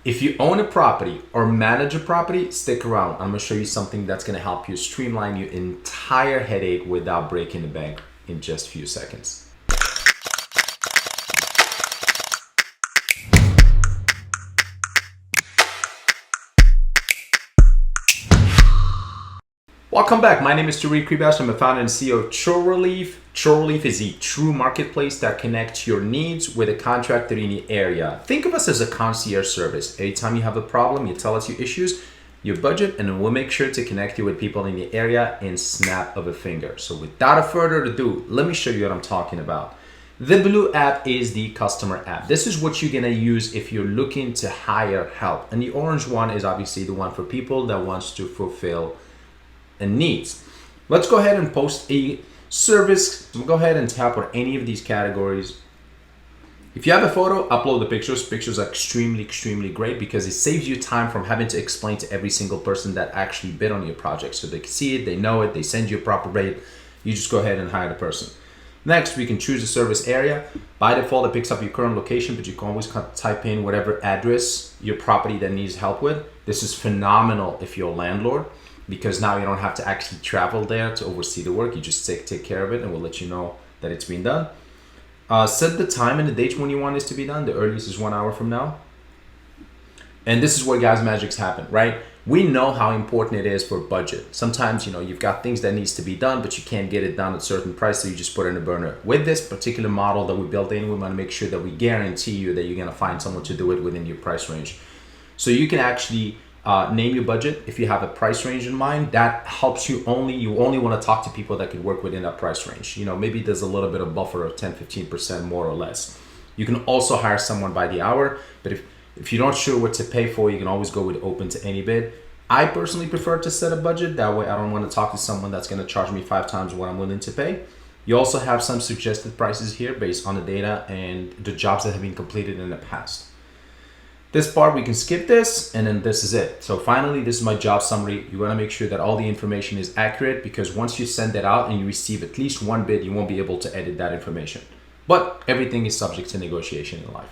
If you own a property or manage a property, stick around. I'm gonna show you something that's gonna help you streamline your entire headache without breaking the bank in just a few seconds. Welcome back. My name is Tariq Kribash. I'm the founder and CEO of Chore Relief. Chore Relief is the true marketplace that connects your needs with a contractor in the area. Think of us as a concierge service. Anytime you have a problem, you tell us your issues, your budget, and we'll make sure to connect you with people in the area in snap of a finger. So without further ado, let me show you what I'm talking about. The blue app is the customer app. This is what you're gonna use if you're looking to hire help. And the orange one is obviously the one for people that wants to fulfill and needs. Let's go ahead and post a service. We'll go ahead and tap on any of these categories. If you have a photo, upload the pictures. Pictures are extremely great because it saves you time from having to explain to every single person that actually bid on your project. So they can see it, they know it, they send you a proper rate. You just go ahead and hire the person. Next, we can choose a service area. By default, it picks up your current location, but you can always type in whatever address your property that needs help with. This is phenomenal if you're a landlord, because now you don't have to actually travel there to oversee the work. You just take care of it and we'll let you know that it's been done. Set the time and the date when you want this to be done. The earliest is 1 hour from now. And this is where guys magics happen, right? We know how important it is for budget. Sometimes, you've got things that needs to be done, but you can't get it done at a certain price, so you just put it in a burner. With this particular model that we built in, we want to make sure that we guarantee you that you're going to find someone to do it within your price range. So you can actually name your budget. If you have a price range in mind, that helps you only want to talk to people that could work within that price range. Maybe there's a little bit of buffer of 10-15% more or less. You can also hire someone by the hour, but if you're not sure what to pay for, you can always go with open to any bid. I personally prefer to set a budget. That way I don't want to talk to someone that's going to charge me 5 times what I'm willing to pay. You also have some suggested prices here based on the data and the jobs that have been completed in the past. This part, we can skip this, and then this is it. So finally, this is my job summary. You want to make sure that all the information is accurate, because once you send it out and you receive at least one bid, you won't be able to edit that information. But everything is subject to negotiation in life.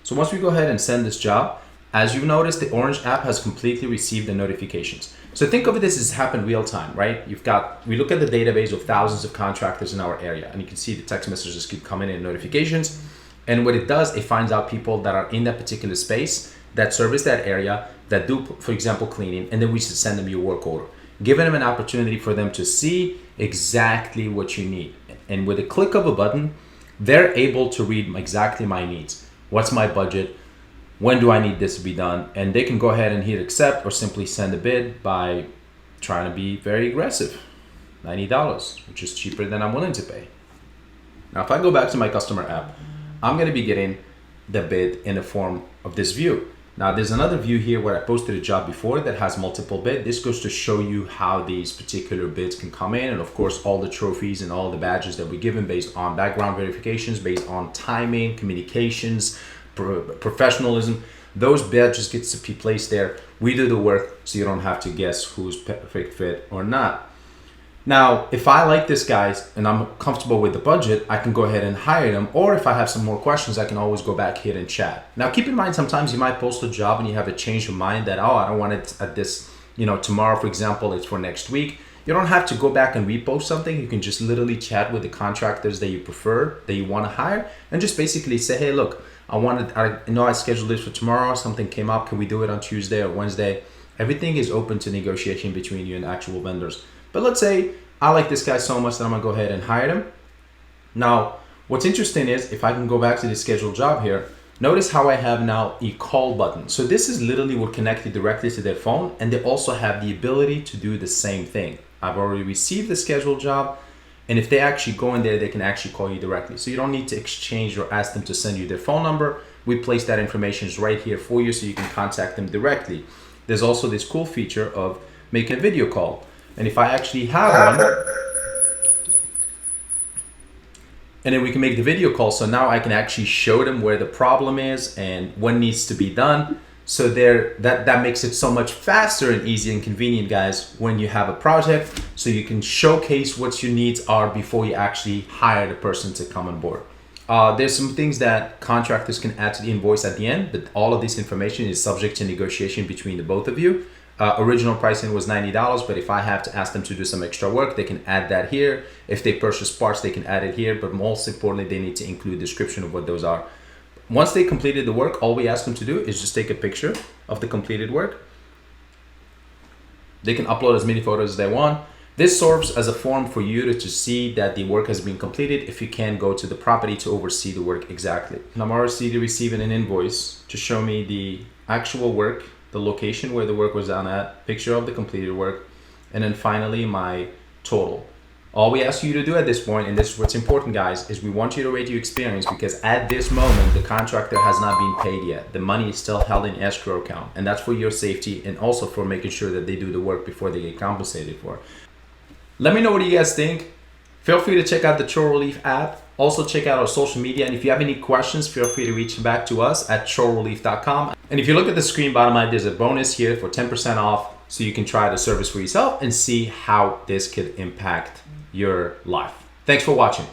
So once we go ahead and send this job, as you've noticed, the orange app has completely received the notifications. So think of it as happened real time, right? We look at the database of thousands of contractors in our area, and you can see the text messages keep coming in, notifications. And what it does, it finds out people that are in that particular space, that service that area, that do, for example, cleaning, and then we should send them your work order, giving them an opportunity for them to see exactly what you need. And with a click of a button, they're able to read exactly my needs. What's my budget? When do I need this to be done? And they can go ahead and hit accept or simply send a bid by trying to be very aggressive. $90, which is cheaper than I'm willing to pay. Now, if I go back to my customer app, I'm going to be getting the bid in the form of this view. Now, there's another view here where I posted a job before that has multiple bids. This goes to show you how these particular bids can come in, and of course, all the trophies and all the badges that we're given based on background verifications, based on timing, communications, professionalism. Those badges get to be placed there. We do the work, so you don't have to guess who's perfect fit or not. Now, if I like this guys and I'm comfortable with the budget, I can go ahead and hire them. Or if I have some more questions, I can always go back here and chat. Now, keep in mind, sometimes you might post a job and you have a change of mind that, I don't want it at this, tomorrow, for example, it's for next week. You don't have to go back and repost something. You can just literally chat with the contractors that you prefer, that you want to hire, and just basically say, hey, look, I know I scheduled this for tomorrow. Something came up. Can we do it on Tuesday or Wednesday? Everything is open to negotiation between you and actual vendors. But let's say I like this guy so much that I'm gonna go ahead and hire him. Now, what's interesting is if I can go back to the scheduled job here, notice how I have now a call button. So this is literally what connected directly to their phone, and they also have the ability to do the same thing. I've already received the scheduled job, and if they actually go in there, they can actually call you directly. So you don't need to exchange or ask them to send you their phone number. We place that information right here for you so you can contact them directly. There's also this cool feature of making a video call. And if I actually have one, and then we can make the video call. So now I can actually show them where the problem is and what needs to be done. So that makes it so much faster and easy and convenient, guys, when you have a project. So you can showcase what your needs are before you actually hire the person to come on board. There's some things that contractors can add to the invoice at the end, but all of this information is subject to negotiation between the both of you. Original pricing was $90, but if I have to ask them to do some extra work, they can add that here. If they purchase parts, they can add it here, but most importantly, they need to include a description of what those are. Once they completed the work, all we ask them to do is just take a picture of the completed work. They can upload as many photos as they want. This serves as a form for you to see that the work has been completed if you can go to the property to oversee the work exactly. I'm already receiving an invoice to show me the actual work, the location where the work was done at, picture of the completed work, and then finally my total. All we ask you to do at this point, and this is what's important, guys, is we want you to rate your experience, because at this moment, the contractor has not been paid yet. The money is still held in escrow account, and that's for your safety and also for making sure that they do the work before they get compensated for. Let me know what you guys think. Feel free to check out the ChorRelief app. Also check out our social media, and if you have any questions, feel free to reach back to us at chorrelief.com. And if you look at the screen bottom right, there's a bonus here for 10% off, so you can try the service for yourself and see how this could impact your life. Thanks for watching.